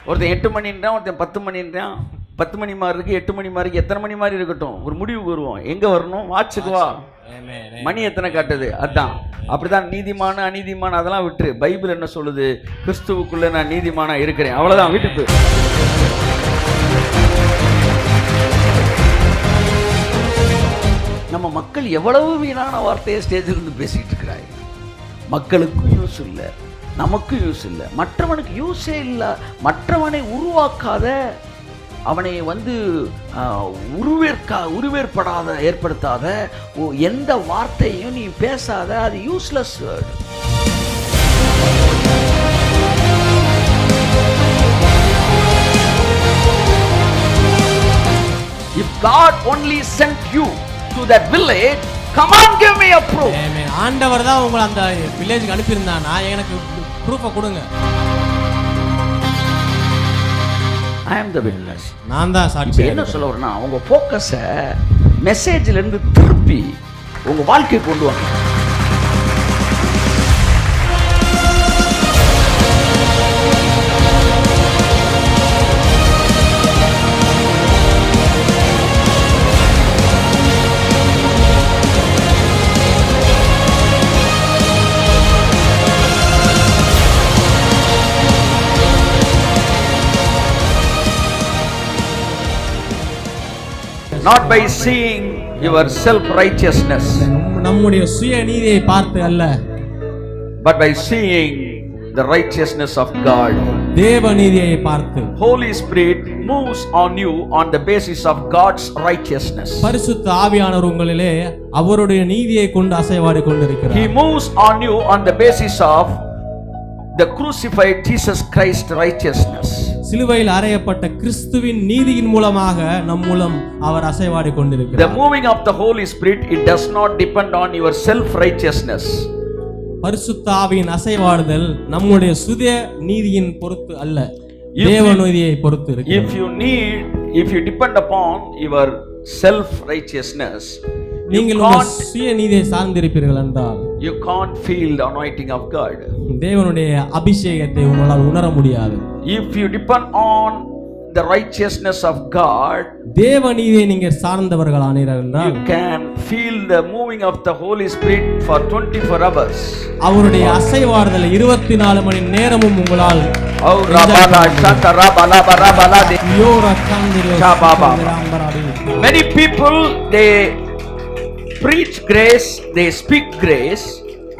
ஒருத்தன் 8 மணின்றான், ஒருத்தன் 10 மணின்றான். 10 மணி மாதிரி இருக்கு, 8 மணி மாதிரி இருக்கு, எத்தனை மணி மாதிரி இருக்கட்டும், ஒரு முடிவுக்கு வருவோம். எங்க வரணும்? வாட்சுக்கு வா. மணி எத்தனை காட்டுது அதான். அப்படிதான் நீதிமான அநீதிமான அதெல்லாம் விட்டுரு. பைபிள் என்ன சொல்லுது? கிறிஸ்துவுக்குள்ள நான் நீதிமானா இருக்கிறேன், அவ்வளவுதான். வீட்டுக்கு நம்ம மக்கள் எவ்வளவு வீணான வார்த்தையை ஸ்டேஜில் இருந்து பேசிட்டு இருக்கிறாங்க. மக்களுக்கும் யூஸ் இல்லை, நமக்கும் யூஸ் இல்லை, மற்றவனுக்கு யூஸே இல்லை. மற்றவனை உருவாக்காத, அவனை உருவேற்படாத ஏற்படுத்தாத எந்த வார்த்தையும் நீ பேசாத, அது useless word. If God only sent you to that village, come on, give me a proof. ஆண்டவர் தான் உங்களை அந்த வில்லேஜுக்கு அனுப்பியிருந்தானா எனக்கு ப்ரூஃபை கொடுங்க. I am the witness. நான் தான் சாட்சி. என்ன சொல்ல வரேன்னா, உங்க ஃபோக்கஸை மெசேஜ்ல இருந்து திருப்பி உங்க வாழ்க்கையை கொண்டு வாங்க. Not by seeing your self-righteousness, நம்முடைய சுய நீதியை பார்த்து அல்ல, but by seeing the righteousness of God. தேவ நீதியை பார்த்து. Holy Spirit moves on you on the basis of God's righteousness. பரிசுத்த ஆவியானவர் உங்களிலே அவருடைய நீதியை கொண்டு அசைவாடி கொண்டிருக்கிறார். He moves on you on the basis of the crucified Jesus Christ righteousness. சிலுவையில் அறையப்பட்ட கிறிஸ்துவின் நீதியின் மூலமாக நம் மூலம் அவர் அசைவாடி கொண்டிருக்கிறார். The moving of the Holy Spirit, it does not depend on your self righteousness. பரிசுத்த ஆவியின் அசைவாடுதல் நம்முடைய சுய நீதியின் பொறுத்து அல்ல, தேவ நீதியை பொறுத்து இருக்கிறது. If you depend upon your self righteousness, நீங்கள் உங்கள் சுய நீதியை சார்ந்திருப்பீர்கள் என்றால் you can't feel the anointing of God. தேவனுடைய அபிஷேகத்தை உங்களால் உணர முடியாது. If you depend on the righteousness of God, தேவ நீதியை நீங்கள் சார்ந்தவர்களானீர்கள் என்றால் you can feel the moving of the Holy Spirit for 24 hours. அவருடைய அசைவாடுதலை 24 மணி நேரமும் உங்களால் Many people, they preach grace, they speak grace.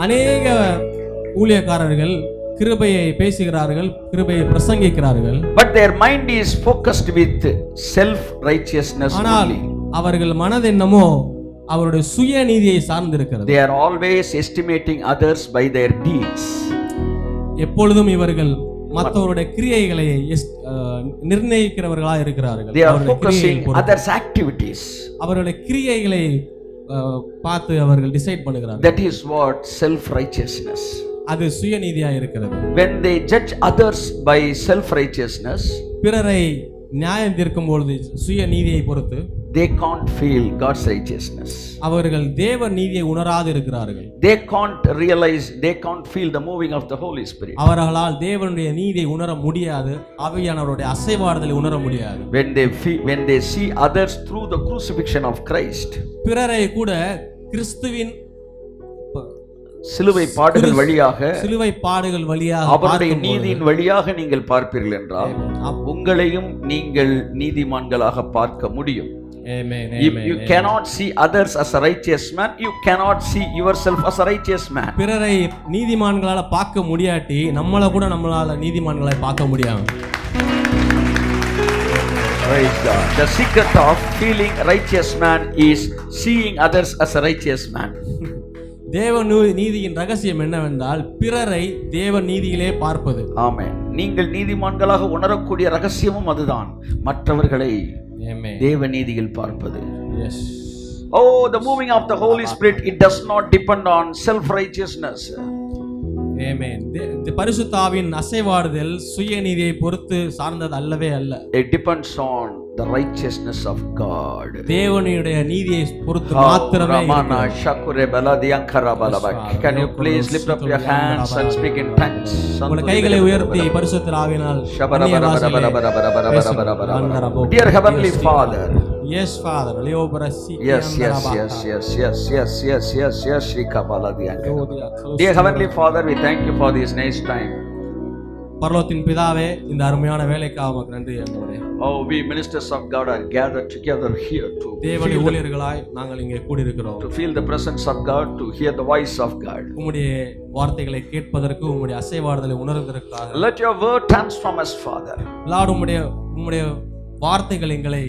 அநேக ஊழியக்காரர்கள் கிருபையை பேசுகிறார்கள், கிருபையை பிரசங்கிக்கிறார்கள். But their mind is focused with self righteousness only. அவர்கள் மனதென்னமோ அவருடைய சுய நீதியை சார்ந்திருக்கிறது. They are always estimating others by their deeds. எப்பொழுதும் இவர்கள் மற்றவருடைய கிரியைகளை நிர்ணயிக்கிறவர்களாக இருக்கிறார்கள். They are focusing others activities. அவருடைய கிரியைகளை பார்த்து அவர்கள் டிசைட் பண்ணுகிறார்கள். That is what self righteousness. அது சுயநீதியா இருக்கிறது. When they judge others by self righteousness, பிறரை நியாயம் தீர்க்கும் பொழுது சுயநீதியை பொறுத்து, they can't feel God's righteousness. அவர்கள் தேவ நீதியை உணராது இருக்கிறார்கள். They can't realize, they can't feel the moving of the Holy Spirit. அவர்களால் தேவனுடைய நீதியை உணர முடியாது, ஆவியானவருடைய அசைவாடுதலை உணர முடியாது. When they see others through the crucifixion of Christ, பிறரை கூட கிறிஸ்துவின் சிலுவை பாடுகள் வழியாக அவருடைய நீதியின் வழியாக நீங்கள் பார்ப்பீர்கள் என்றால் உங்களையும் நீங்கள் நீதிமான்களாக பார்க்க முடியும். If you cannot see others as a righteous man, you cannot see yourself as a righteous man. பிறரை நீதிமான்களால பார்க்க முடியாட்டி நம்மள கூட நம்மளால நீதிமான்களை பார்க்க முடியாது. Praise God. The secret of feeling righteous man is seeing others as a righteous man. தேவ நீதியின் ரகசியம் என்னவென்றால் பிறரை தேவ நீதியிலே பார்ப்பது. ஆமென். நீங்கள் நீதிமான்களாக உணரக்கூடிய ரகசியமும் அதுதான், மற்றவர்களை தேவ நீதியில் பார்ப்பது. Yes. Oh, the moving of the Holy Spirit, it does not depend on self righteousness. ஆமென். பரிசுத்த ஆவியின் அசைவாடுதல் சுயநீதியை பொறுத்து சார்ந்தது அல்லவே அல்ல. It depends on the righteousness of God. தேவனுடைய நீதியை பொறுத்து மாத்திரமே Ramana Shakure Baladiankara Balabak. Can you please lift up your hands and speak in tongues? உங்கள் கைகளை உயர்த்தி பரிசுத்த ஆவியினால் Dear Heavenly Father. Yes Father. Yes. Shika Baladiankara. Dear Heavenly Father, we thank you for this nice time. பரலோகத்தின் பிதாவே, இந்த அருமையான வேலைக்காக உமக்கு நன்றி ஆண்டவரே. Oh, we ministers of God are gathered together here தேவனுடைய ஊழியர்களாய் நாங்கள் இங்கே கூடி இருக்கிறோம். to feel the presence of God, to hear the voice of God. உம்முடைய வார்த்தைகளை கேட்பதற்கு, உம்முடைய அசைவாடுதலை உணர்வதற்காக. Let your word transform us, Father. Lord, உம்முடைய வார்த்தைகள் எங்களை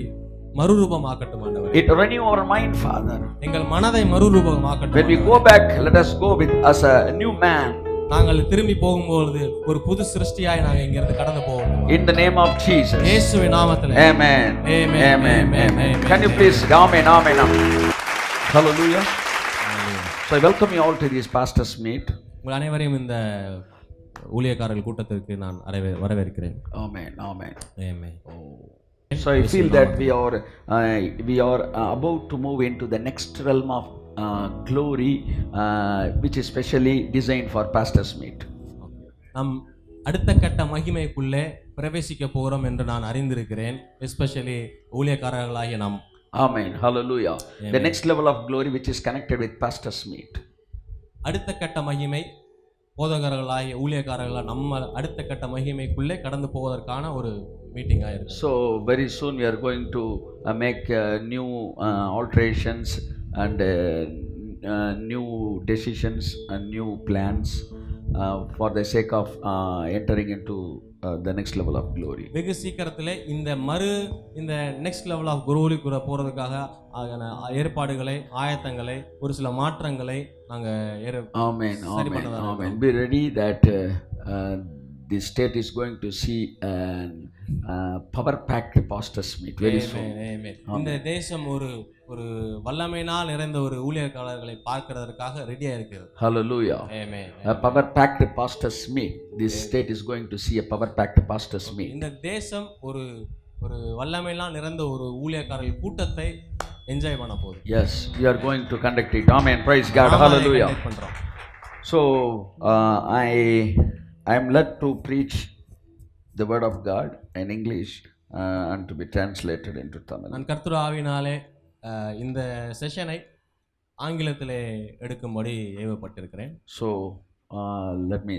மறுரூபமாக்கட்டும் ஆண்டவரே. It renew our mind, Father. எங்கள் மனதை மறுரூபமாக்கட்டும். When we go back, let us go with as a new man. நாங்கள் திரும்பி போகும்போது ஒரு புது சிருஷ்டியாய் நாங்கள் இங்கிருந்து கடந்து போவோம். In the name of Jesus. இயேசுவின் நாமத்திலே. Amen. Amen. Can you please amen. Hallelujah. So I welcome you all to this pastors meet. உங்கள் அனைவரையும் இந்த ஊழியக்காரர்கள் கூட்டத்திற்கு நான் வரவேற்கிறேன். Amen. So I feel that we are about to move into the next realm of glory, which is specially designed for pastors meet. நாம் அடுத்த கட்ட மகிமைக்குள்ளே பிரவேசிக்க போகிறோம் என்று நான் அறிந்திருக்கிறேன், எஸ்பெஷலி ஊழியக்காரர்களாகிய நாம். Amen. Hallelujah. Amen. The next level of glory which is connected with pastors meet. அடுத்த கட்ட மகிமை போதகர்களாகிய ஊழியக்காரர்களாக நம்ம அடுத்த கட்ட மகிமைக்குள்ளே கடந்து போவதற்கான ஒரு மீட்டிங் ஆயிருக்கு. So very soon we are going to make new alterations and new decisions and new plans for the sake of entering into the next level of glory. வெகு சீக்கிரத்திலே இந்த நெக்ஸ்ட் லெவல் ஆஃப் குரோலிக்குள்ள போறதுக்காக ஏற்பாடுகளை, ஆயத்தங்களை, ஒரு சில மாற்றங்களை நாங்க Amen. Be ready that the state is going to see power packed pastors meet very soon. இந்த தேசம் ஒரு வல்லமையினால் நிறைந்த ஒரு ஊழியக்காரர்களை பார்க்கிறதற்காக ரெடியா இருக்கிறது. Hallelujah. Amen. A power packed pastors meet. This state is going to see a power packed pastors meet. இந்த தேசம் ஒரு வல்லமையினால் நிறைந்த ஒரு ஊழியக்காரர்கள் கூட்டத்தை என்ஜாய் பண்ண போகுது. Yes, we are going to conduct it. Amen. Praise God. Hallelujah. So I am led to preach the word of God in English and to be translated into Tamil. நான் கர்த்தருடைய ஆவியினாலே இந்த செஷனை ஆங்கிலத்திலே எடுக்கும்படி ஏவப்பட்டிருக்கிறேன். So let me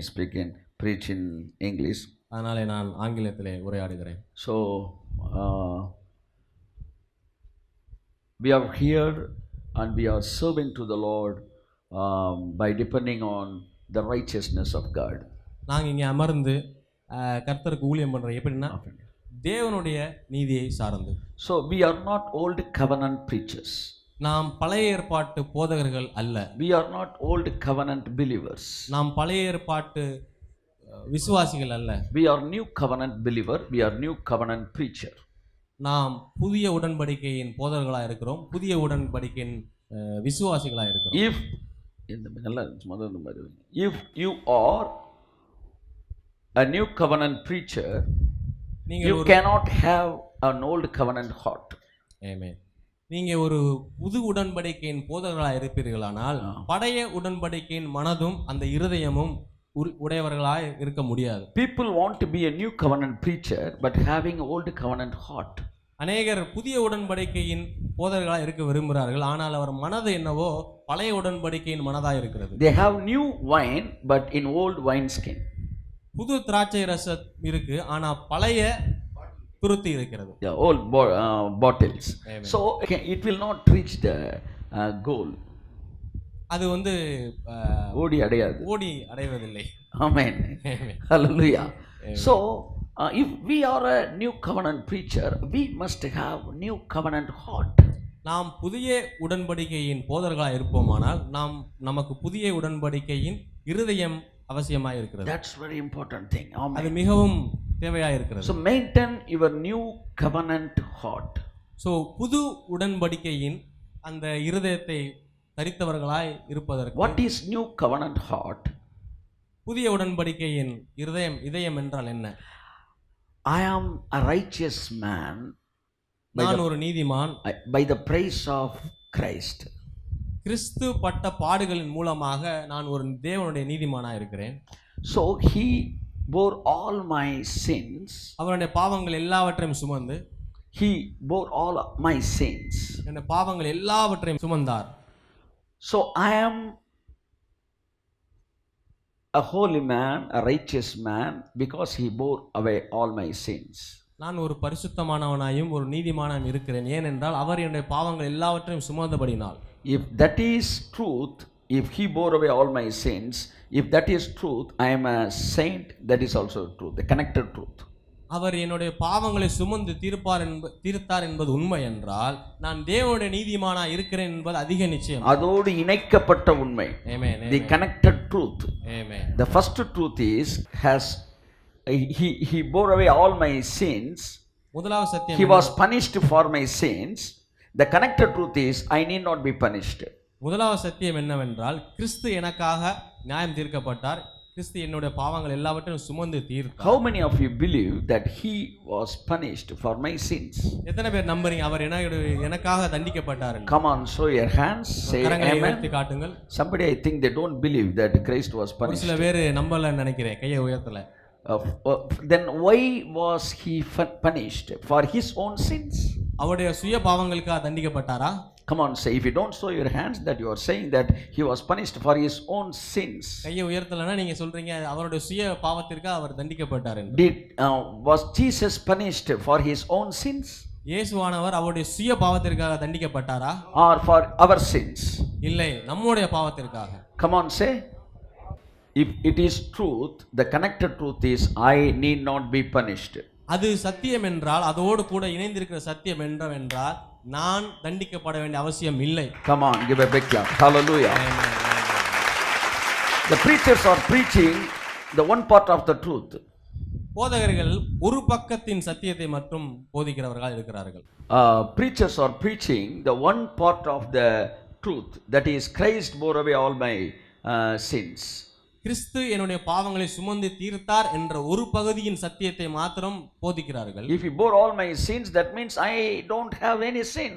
preach in English. அதனாலே நான் ஆங்கிலத்திலே உரையாடுகிறேன். So we are here and we are serving to the Lord by depending on the righteousness of God. நாங்கள் இங்கே அமர்ந்து கர்த்தருக்கு ஊழியம் பண்ணுறோம். எப்படின்னா தேவனுடைய நீதியை சார்ந்து. So we are not old covenant preachers. நாம் பழைய ஏற்பாட்டு போதகர்கள் அல்ல. We are not old covenant believers. நாம் பழைய ஏற்பாட்டு விசுவாசிகள் அல்ல. We are new covenant believer. We are new covenant preacher. நாம் புதிய உடன்படிக்கையின் போதகர்களாக இருக்கிறோம், புதிய உடன்படிக்கையின் விசுவாசிகளாக இருக்கிறோம். If you are a new covenant preacher, you cannot have an old covenant heart. Amen. நீங்க ஒரு புது உடன்படிக்கையின் போதகர்களாக இருப்பீர்களானால் பழைய உடன்படிக்கையின் மனதும் அந்த இருதயமும் உடையவர்களாக இருக்க முடியாது. People want to be a new covenant preacher but having old covenant heart. அநேகர் புதிய உடன்படிக்கையின் போதகர்களாக இருக்க விரும்புகிறார்கள், ஆனால் அவர் மனது என்னவோ பழைய உடன்படிக்கையின் மனதாக இருக்கிறது. They have new wine but in old wine skin. புது திராட்சை ரசம் இருக்கு, ஆனா பழைய துருத்தி இருக்கிறது. Old bottles. Amen. So it will not reach the goal. அது ஓடி அடைவதில்லை. Amen. Hallelujah. So if we are a new covenant preacher, we must have new covenant heart. நாம் புதிய உடன்படிக்கையின் போதகர்களாக இருப்போமானால் நமக்கு புதிய உடன்படிக்கையின் இருதயம் அவசியமாக இருக்கிறது. That's very important thing. Amen. அது மிகவும் தேவையாக இருக்கிறது. So maintain your new covenant heart. So புது உடன்படிக்கையின் அந்த இருதயத்தை தரித்தவர்களாய் இருப்பதற்கு. What is new covenant heart? புதிய உடன்படிக்கையின் இதயம் என்றால் என்ன? I am a righteous man நான் ஒரு நீதிமான் by the praise of Christ. கிறிஸ்து பட்ட பாடுகளின் மூலமாக நான் ஒரு தேவனுடைய நீதிமானாக இருக்கிறேன். So he bore all my sins. அவருடைய பாவங்கள் எல்லாவற்றையும் சுமந்து He bore all my sins. என்னுடைய பாவங்கள் எல்லாவற்றையும் சுமந்தார். So I am a holy man, a righteous man, because he bore away all my sins. நான் ஒரு பரிசுத்தமானவனாயும் ஒரு நீதிமானாயும் இருக்கிறேன், ஏனென்றால் அவர் என்னுடைய பாவங்கள் எல்லாவற்றையும் சுமந்தபடினால். If that is truth, if he bore away all my sins, if that is truth, I am a saint, that is also truth, the connected truth. அவர் என்னுடைய பாவங்களை சுமந்து தீர்த்தார் என்பது உண்மை என்றால் நான் தேவனுடைய நீதிமானா இருக்கிறேன் என்பது அதிக நிச்சயம். அதோடு இணைக்கப்பட்ட உண்மை. Amen. The connected truth. Amen. The first truth is he bore away all my sins. முதலாவது சத்தியம், He was punished for my sins. The connected truth is I need not be punished. முதலாவது சத்தியம் என்னவென்றால் கிறிஸ்து எனக்காக நியாயம் தீர்க்கப்பட்டார், கிறிஸ்து என்னுடைய பாவங்கள் எல்லாவற்றையும் சுமந்து தீர்த்தார். How many of you believe that he was punished for my sins? எத்தனை பேர் நம்புறீங்க அவர் எனக்காக தண்டிக்கப்பட்டார்? Come on, show your hands, say கரங்களை amen. உயர்த்தி காட்டுங்கள். Somebody, I think they don't believe that Christ was ஒரு punished. சில பேர் நம்பல நினைக்கிறேன், கையை உயர்த்தல. Then why was he punished? For his own sins? அவருடைய சுய பாவங்களுக்காக தண்டிக்கப்பட்டாரா? Come on, say, if you don't show your hands, that you are saying that he was punished for his own sins. கையை உயர்த்தலனா நீங்க சொல்றீங்க அவருடைய சுய பாவத்திற்காக அவர் தண்டிக்கப்பட்டார் என்று. Was Jesus punished for his own sins? இயேசுவானவர் அவருடைய சுய பாவத்திற்காக தண்டிக்கப்பட்டாரா? Or for our sins? இல்லை, நம்முடைய பாவத்திற்காக. Come on, say. If it is truth, the connected truth is I need not be punished. அது சத்தியம் என்றால் அதோடு கூட இணைந்திருக்கிற சத்தியம் என்றால் நான் தண்டிக்கப்பட வேண்டிய அவசியம் இல்லை. Come on, give a big clap. Hallelujah. The preachers are preaching the one part of the truth. போதகர்கள் ஒரு பக்கத்தின் சத்தியத்தை மட்டும் போதிக்கிறவர்கள் இருக்கிறார்கள். Preachers are preaching the one part of the truth, that is Christ bore away all my sins. கிறிஸ்து என்னுடைய பாவங்களை சுமந்து தீர்த்தார் என்ற ஒரு பகுதியின் சத்தியத்தை மாத்திரம் போதிக்கிறார்கள். If he bore all my sins, that means I don't have any sin.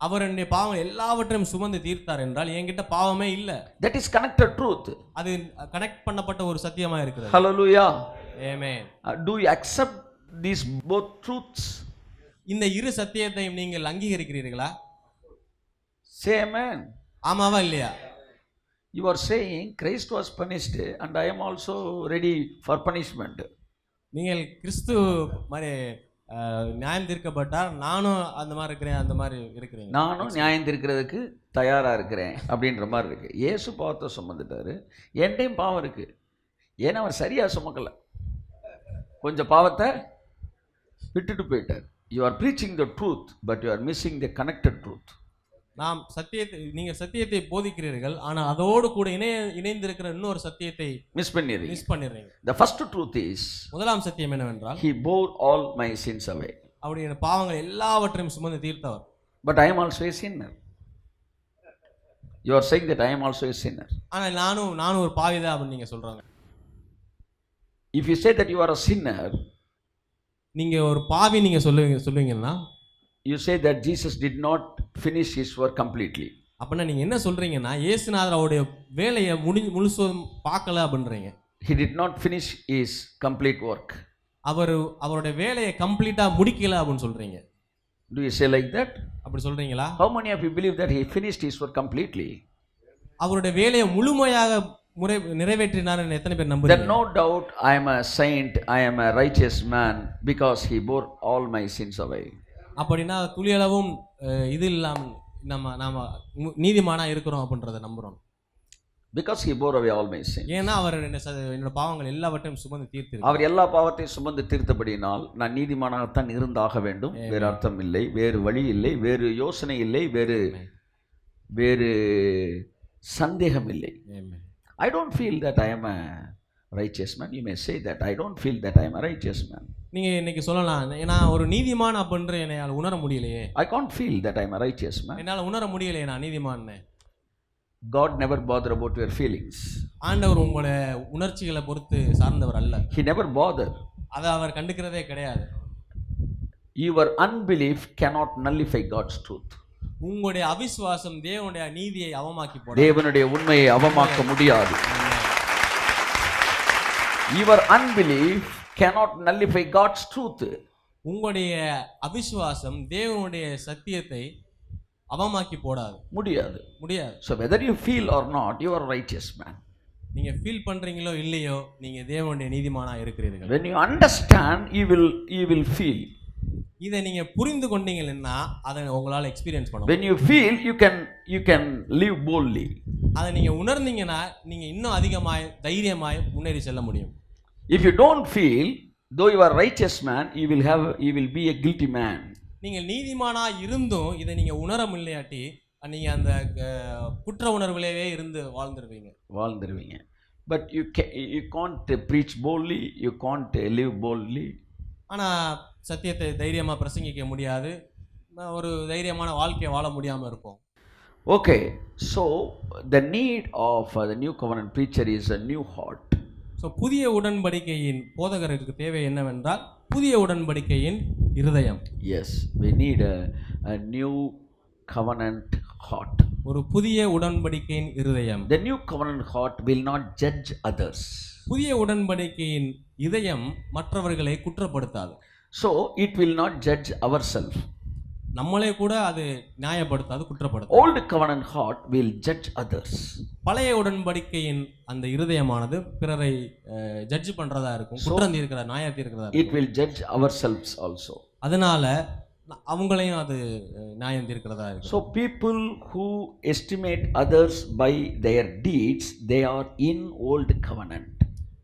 அவர் என்னுடைய பாவங்கள் எல்லாவற்றையும் சுமந்து தீர்த்தார் என்றால் என்கிட்ட பாவமே இல்ல. That is connected truth. அது கனெக்ட் பண்ணப்பட்ட ஒரு சத்தியமா இருக்கிறது. Hallelujah. Amen. Do you accept these both truths? இந்த இரு சத்தியத்தையும் நீங்கள் அங்கீகரிக்கிறீர்களா? Say amen. ஆமாவா இல்லையா? You are saying Christ was punished and I am also ready for punishment. நீங்கள் கிறிஸ்து மாதிரி நியாயம் தீர்க்கப்பட்டார், நானும் அந்த மாதிரி இருக்கிறேன், அந்த மாதிரி இருக்கிறீங்க. நானும் நியாயம் தீர்க்கிறதுக்கு தயாராக இருக்கிறேன் அப்படின்ற மாதிரி இருக்கு. இயேசு பாவத்தை சுமந்துட்டாரு, என்கிட்டையும் பாவம் இருக்கு. ஏன்னா அவர் சரியா சுமக்கலை, கொஞ்சம் பாவத்தை விட்டுட்டு போயிட்டார். You are preaching the truth, but you are missing the connected truth. நாம் நீங்கள் சத்தியத்தை போதிக்கிறீர்கள், ஆனால் அதோடு கூட இணைந்திருக்கிற இன்னொரு சத்தியத்தை மிஸ் பண்ணிடுறீங்க. The first truth is, முதலாம் சத்தியம் என்னவென்றால் he bore all my sins away. அவருடைய பாவங்கள் எல்லாவற்றையும் சுமந்து தீர்த்தவர். But I am also a sinner. You are saying that I am also a sinner. ஆனால் நானும் ஒரு பாவிதான் அப்படின்னு நீங்க சொல்றாங்க. If you say that you are a sinner, நீங்க ஒரு பாவி நீங்க சொல்லுவீங்கன்னா, you say that Jesus did not finish his work completely. அப்படின்னா நீங்க என்ன சொல்றீங்கன்னா இயேசுநாதர் அவருடைய வேலையை முழுசும் பார்க்கல அப்படின்றீங்க. He did not finish his complete work. அவருடைய வேலையை கம்ப்ளீட்டா முடிக்கல அப்படின்னு சொல்றீங்க. Do you say like that? அப்படி சொல்றீங்களா? How many of you believe that he finished his work completely? அவருடைய வேலையை முழுமையாக நிறைவேற்றினார் என்று எத்தனை பேர் நம்புறீங்க? Then no doubt I am a saint, I am a righteous man because he bore all my sins away. அப்படின்னா துளியளவும் இது இல்லாமல் நாம நீதிமானா இருக்கிறோம் அப்படின்றத நம்புறோம். Because he bore away all my sins. ஏன்னா அவர் என்னோட பாவங்கள் எல்லாவற்றையும் சுமந்து தீர்த்தார். அவர் எல்லா பாவத்தையும் சுமந்து தீர்த்தபடியினால் நான் நீதிமானாகத்தான் இருந்தாக வேண்டும். வேறு அர்த்தம் இல்லை, வேறு வழி இல்லை, வேறு யோசனை இல்லை, வேறு சந்தேகம் இல்லை. I don't feel that I am a righteous man. You may say that I don't feel that I am a righteous man. நீங்க இன்னைக்கு சொல்லலாம், நான் ஒரு நீதிமான் அப்படின்ற என்னால உணர முடியலையே. I can't feel that I am a righteous man. என்னால உணர முடியலையே நான் நீதிமான். God never bother about your feelings. ஆண்டவர் உங்களுடைய உணர்ச்சிகளை பொறுத்து சார்ந்தவர் அல்ல. He never bother. அதை அவர் கண்டுக்கிறதே கிடையாது. Your unbelief cannot nullify God's truth. உங்களுடைய அவிசுவாசம் தேவனுடைய நீதியை அவமாக்கி போடும். தேவனுடைய உண்மையை அவமாக்க முடியாது. Your unbelief cannot nullify God's truth. உங்களுடைய அவிசுவாசம் தேவனுடைய சத்தியத்தை அவமாக்கி போடாது. முடியாது. So whether you feel or not, you are a righteous man. நீங்க ஃபீல் பண்றீங்களோ இல்லையோ நீங்க தேவனுடைய நீதிமானா இருக்கிறீர்கள். When you understand, you will feel. இதை நீங்க புரிந்து கொண்டீங்கன்னா அதை உங்களால எக்ஸ்பீரியன்ஸ் பண்ண When you feel, you can live boldly. அதை நீங்க உணர்ந்தீங்கன்னா நீங்க இன்னும் அதிகமாய் தைரியமாய் முன்னேறி செல்ல முடியும். If you don't feel, though you are a righteous man, you will be a guilty man. நீங்க நீதிமானா இருந்தும் இதை நீங்க உணர முடியாட்டி நீங்க அந்த குற்ற உணர்விலேயே இருந்து வாழ்ந்துருவீங்க. But you can't preach boldly, you can't live boldly. ஆனா சத்தியத்தை தைரியமா பிரசங்கிக்க முடியாது, ஒரு தைரியமான வாழ்க்கையை வாழ முடியாம இருக்கும். Okay, so the need of the new covenant preacher is a new heart. So புதிய உடன்படிக்கையின் போதகருக்கு தேவை என்னவென்றால் புதிய உடன்படிக்கையின் இருதயம். Yes, we need a new covenant heart. ஒரு புதிய உடன்படிக்கையின் இருதயம். The new covenant heart will not judge others. புதிய உடன்படிக்கையின் இதயம் மற்றவர்களை குற்றப்படுத்தாது. So it will not judge ourselves. நம்மளே கூட அது நியாயப்படுத்தாது, குற்றப்படுத்தாது. Old covenant heart will judge others. பழைய உடன்படிக்கையின் அந்த இருதயமானது பிறரை ஜட்ஜ் பண்றதா இருக்கும், குற்றம் தீர்க்கிறதா, நியாயம் தீர்க்கிறதா. It will judge ourselves also. அதனால அவங்களையும் அது நியாயம் தீர்க்கிறதா இருக்கும். So people who estimate others by their deeds, they are in old covenant.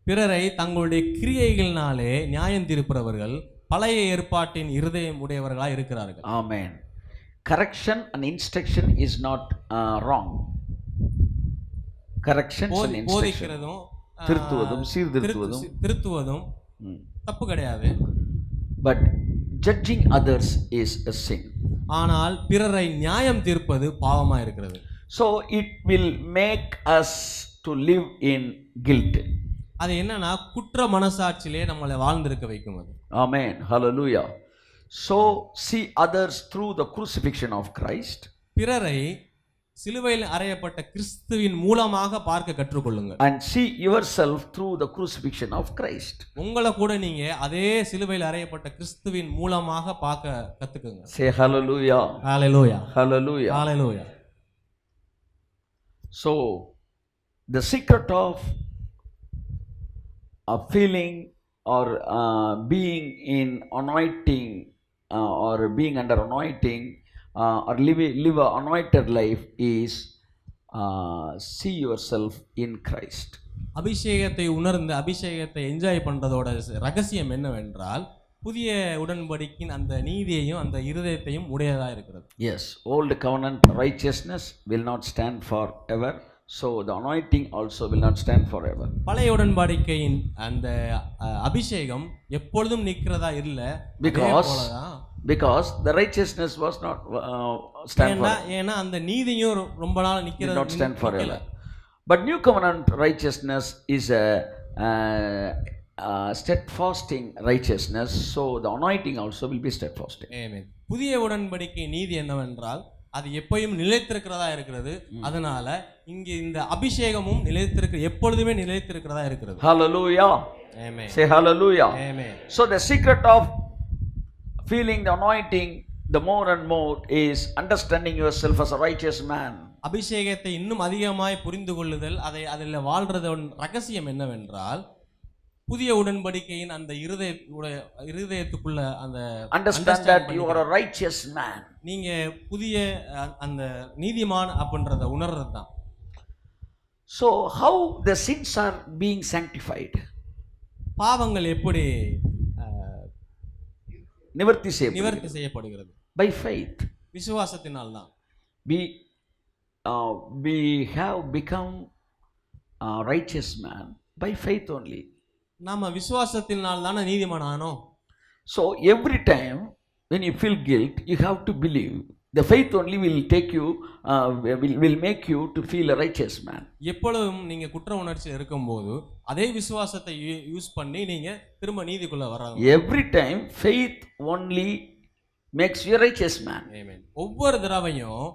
பிறரை தங்களுடைய கிரியைகளினாலே நியாயம் தீர்ப்பவர்கள் பழைய ஏற்பாட்டின் இருதயம் உடையவர்களாக இருக்கிறார்கள். Amen. Correction and instruction is not wrong. Correction and instruction. திருத்துவதும் தப்பு கிடையாது. But judging others is a sin. ஆனால் பிறரை நியாயம் தீர்ப்பது பாவமா இருக்கிறது. So it will make us to live in guilt. அது என்னன்னா குற்ற மனசாட்சியிலே நம்மளை வாழ்ந்திருக்க வைக்கும் அது. Amen. Hallelujah. So see others through the crucifixion of Christ. பிறரை சிலுவையில் அறையப்பட்ட கிறிஸ்துவின் மூலமாக பார்க்க கற்றுக்கொள்ளுங்கள். And see yourself through the crucifixion of Christ. உங்களை கூட நீங்க அதே சிலுவையில் அறையப்பட்ட கிறிஸ்துவின் மூலமாக பார்க்க கத்துக்குங்க. Say hallelujah. Hallelujah. Hallelujah. Hallelujah. So the secret of feeling or being in anointing or being under anointing or live an anointed life is see yourself in Christ. அபிஷேகத்தை உணர்ந்து அபிஷேகத்தை என்ஜாய் பண்றதோட ரகசியம் என்னவென்றால் புதிய உடன்படிக்கையின் அந்த நீதியையும் அந்த இருதயத்தையும் உடையதா இருக்கிறது. Yes, old covenant righteousness will not stand forever. So the anointing also will not stand forever. பழைய உடன்படிக்கையின் அந்த அபிஷேகம் எப்பொழுதும் நிக்கிறதா இல்ல. Because the righteousness was not stand forever. ஏனா அந்த நீதியும் ரொம்ப நாள் நிக்கிறது not stand forever. But new covenant righteousness is a steadfasting righteousness. So the anointing also will be steadfasting. Amen. புதிய உடன்படிக்கை நீதி என்னவென்றால் அது எப்பயும் நிலைத்திருக்கிறதா இருக்கிறது. அதனால இங்க இந்த அபிஷேகமும் எப்பொழுதுமே நிலைத்திருக்கிறதா இருக்கிறது. Hallelujah. Amen. Say hallelujah. Amen. So the secret of feeling the anointing the more and more is understanding yourself as a righteous man. அபிஷேகத்தை இன்னும் அதிகமாய் புரிந்து கொள்ளுதல், அதில் வாழ்றதன் ரகசியம் என்னவென்றால் புதிய உடன்படிக்கையின் அந்த இருதயத்துக்குள்ள அந்த understand that you are a righteous man. நீங்க புதிய அந்த நீதிமான் அப்படின்றத உணர்றது தான். So how the sins are being sanctified? பாவங்கள் எப்படி நிவர்த்தி செய்யப்படுகிறது? By faith. விசுவாசத்தினால் தான். We have become a righteous man by faith only. நாம விசுவாசத்தினால் தான நீதிமான் ஆனோம். So every time when you feel guilt, you have to believe. The faith only will take you, will make you to feel a righteous man. எப்பொழுதும் நீங்க குற்ற உணர்ச்சியில் இருக்கும்போது அதே விசுவாசத்தை யூஸ் பண்ணி நீங்க திரும்ப நீதிக்குள்ள வர்றாங்க. Every time faith only makes you a righteous man. Amen. ஒவ்வொரு தடவையும்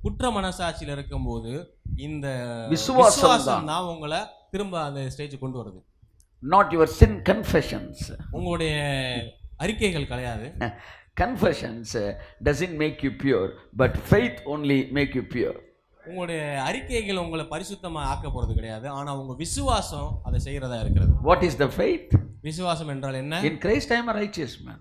குற்ற மனசாட்சியில் இருக்கும்போது இந்த விசுவாசம் தான் உங்களை திரும்ப அந்த ஸ்டேஜ் கொண்டு வருது. Not your sin confessions. உங்களுடைய அறிக்கைகள் கிடையாது. Confessions doesn't make you pure, but faith only make you pure. உங்களுடைய அறிக்கைகள் உங்களை பரிசுத்தமா ஆக்க போறது கிடையாது, ஆனா உங்க விசுவாசம் அதை செய்யறதா இருக்கிறது. What is the faith? விசுவாசம் என்றால் என்ன? In Christ I am a righteous man.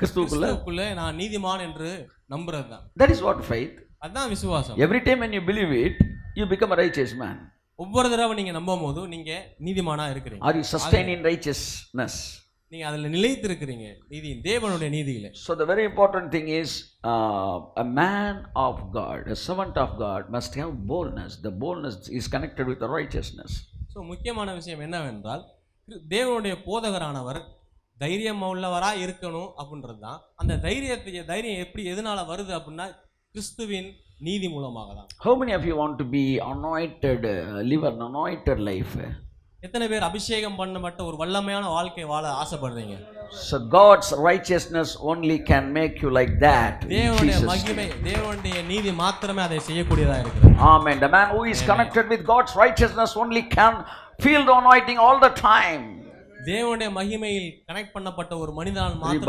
கிறிஸ்துவுக்குள்ள நான் நீதிமான் என்று நம்புறதுதான். That is what faith. அதான் விசுவாசம். Every time when you believe it, you become a righteous man. ஒவ்வொரு தடவை நீங்க நம்பும்போது நீங்க நீதிமானா இருக்கிறீங்க. Are you sustained in righteousness? நீங்க அதுல நிலைத்து இருக்கீங்க நீதி, தேவனுடைய நீதியில. So the very important thing is a man of God, a servant of God must have boldness. The boldness is connected with the righteousness. So முக்கியமான விஷயம் என்னவென்றால் தேவனுடைய போதகரானவர் தைரியம் உள்ளவரா இருக்கணும் அப்படின்றதுதான். அந்த தைரியம் எப்படி எதனால வருது அப்படின்னா கிறிஸ்துவின் நீதி மூலமாக தான். How many of you want to be anointed, live an anointed life? எத்தனை பேர் அபிஷேகம் பண்ணப்பட்ட ஒரு வல்லமையான வாழ்க்கை வாழ ஆசைப்படுறீங்க? So God's righteousness only can make you like that. தேவனுடைய மகிமை, தேவனுடைய நீதி மாத்திரமே அதை செய்யக்கூடியதா இருக்குது. Amen. The man who is connected with God's righteousness only can feel the anointing all the time. தேவனுடைய மகிமையில் கனெக்ட் பண்ணப்பட்ட ஒரு மனிதனால் மாத்திரமே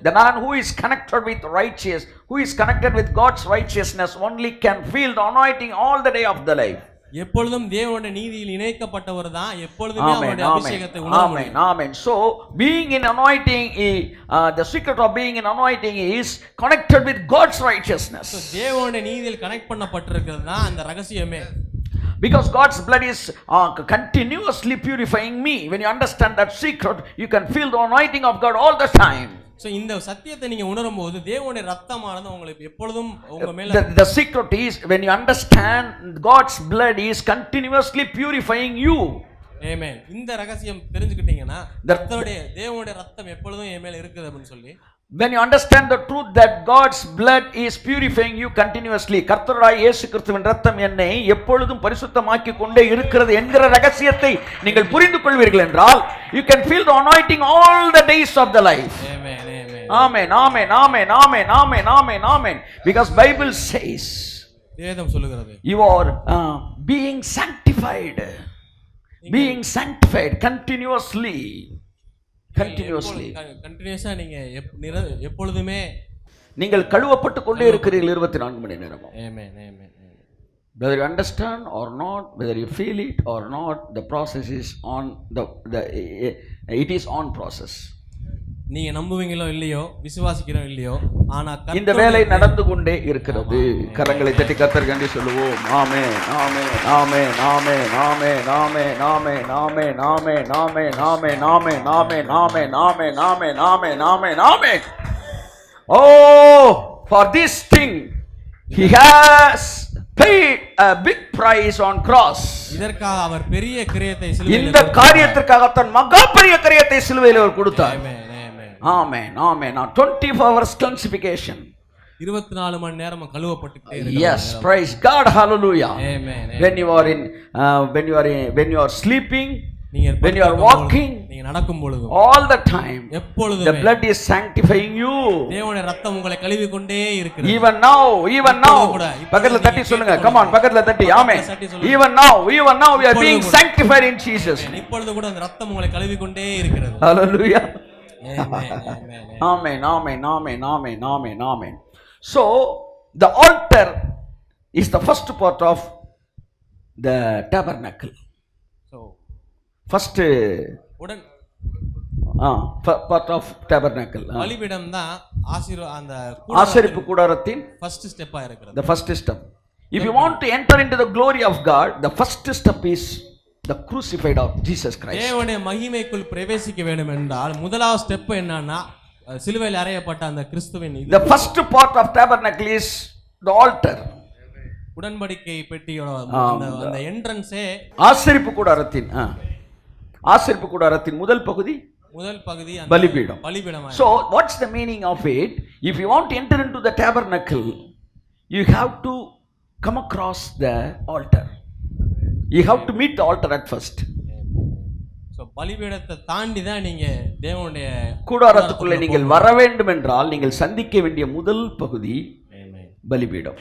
the man who is connected with righteous, who is connected with God's righteousness only can feel the anointing all the day of the life. எப்பொழுதும் தேவனுடைய நீதியில் இணைக்கப்பட்டவர் தான் எப்பொழுதுமே அவருடைய அபிஷேகத்தை உணர முடியும். Amen. So being in anointing, the secret of being in anointing is connected with God's righteousness. So தேவனுடைய நீதியில் connect பண்ணப்பட்டிருக்கிறது தான் அந்த ரகசியமே. Because God's blood is continuously purifying me. When you understand that secret, you can feel the anointing of God all the time. So இந்த சத்தியத்தை நீங்க உணரும்போது தேவனுடைய இரத்தமானது உங்களுக்கு எப்பொழுதும் உங்க மேல the secret is when you understand God's blood is continuously purifying you. Amen. இந்த ரகசியம் தெரிஞ்சுக்கிட்டீங்கன்னா தேவனுடைய இரத்தம் எப்பொழுதும் என் மேல இருக்குது அப்படினு சொல்லி when you understand the truth that God's blood is purifying you continuously, கர்த்தராகிய இயேசு கிறிஸ்துவின் இரத்தம் என்னை எப்பொழுதும் பரிசுத்தமாக்கிக் கொண்டே இருக்கிறது என்கிற ரகசியத்தை நீங்கள் புரிந்து கொள்வீர்கள் என்றால் you can feel the anointing all the days of the life. Amen. Amen. Amen. Amen. Amen. Amen. Amen. Amen. Because Bible says வேதம் சொல்லுகிறது you are being sanctified continuously. கண்டினியூஸா நீங்க எப்பொழுதுமே நீங்கள் கழுவப்பட்டு கொண்டே இருக்கிறீர்கள் 24 மணி நேரமும். ஆமென். Whether you understand or not, whether you feel it or not, the process is on it is on process. நீங்க நம்புவீங்களோ இல்லையோ விசுவாசிக்கிறோம் இல்லையோ ஆனா இந்த வேலை நடந்து கொண்டே இருக்கிறது. கரங்களை தட்டி கர்த்தருக்கு சொல்லுவோம். ஆமென். ஆமென். ஆமென். ஆமென். ஆமென். ஆமென். ஆமென். ஆமென். ஆமென். ஆமென். ஆமென். ஆமென். ஆமென். ஆமென். ஆமென். ஆமென். ஆமென். ஆமென். ஆமென். Oh, for this thing he has paid a big price on cross. இதற்காக அவர் பெரிய கிரியத்தை சிலுவையில் இந்த காரியத்திற்காக தன் மகா பெரிய கிரியத்தை சிலுவையில் அவர் கொடுத்தார். Amen. Amen. Now 24 hours cleansification. 24 மணி நேரம் கழுவப்பட்டுட்டே இருக்கு. Yes, praise God. Hallelujah. Amen. When you are sleeping, when you are walking, நீங்க நடக்கும் பொழுது all the time எப்பொழுதுமே the blood is sanctifying you. தேவனுடைய இரத்தம் உங்களை கழுவி கொண்டே இருக்கிறது. Even now பக்கத்துல தட்டி சொல்லுங்க. Come on, பக்கத்துல தட்டி. Amen. Even now we are being sanctified in Jesus. இப்பொழுது கூட அந்த இரத்தம் உங்களை கழுவி கொண்டே இருக்கிறது. Hallelujah. Amen. Amen. Amen. Amen. Amen. Amen. Amen. So the altar is the first part of the tabernacle. So first part of tabernacle. பலிபீடம் தான் அந்த ஆசரிப்பு கூடாரத்தின் first step ஆ இருக்குது. The first step. If you want to enter into the glory of God, the first step is the crucified of Jesus Christ. தேவனுடைய மகிமைக்குள் பிரவேசிக்க வேண்டும் என்றால் முதலாவது ஸ்டெப் என்னன்னா சிலுவையில் அறையப்பட்ட அந்த கிறிஸ்துவின் The first part of tabernacle is the altar. உடன்படிக்கை பெட்டியோட அந்த என்ட்ரன்ஸே ஆசரிப்பு கூடாரத்தின் முதல் பகுதி முதல் பகுதி அந்த பலிபீடம். பலிபீடமா. So what's the meaning of it? If you want to enter into the tabernacle, you have to come across the altar. You have to meet the altar at first. So பலிபீடத்தை தாண்டி தான் நீங்க தேவனுடைய கூடாரத்துக்குள்ளே நீங்கள் வர வேண்டும் என்றால் நீங்கள் சந்திக்க வேண்டிய முதல் பகுதி பலிபீடம்.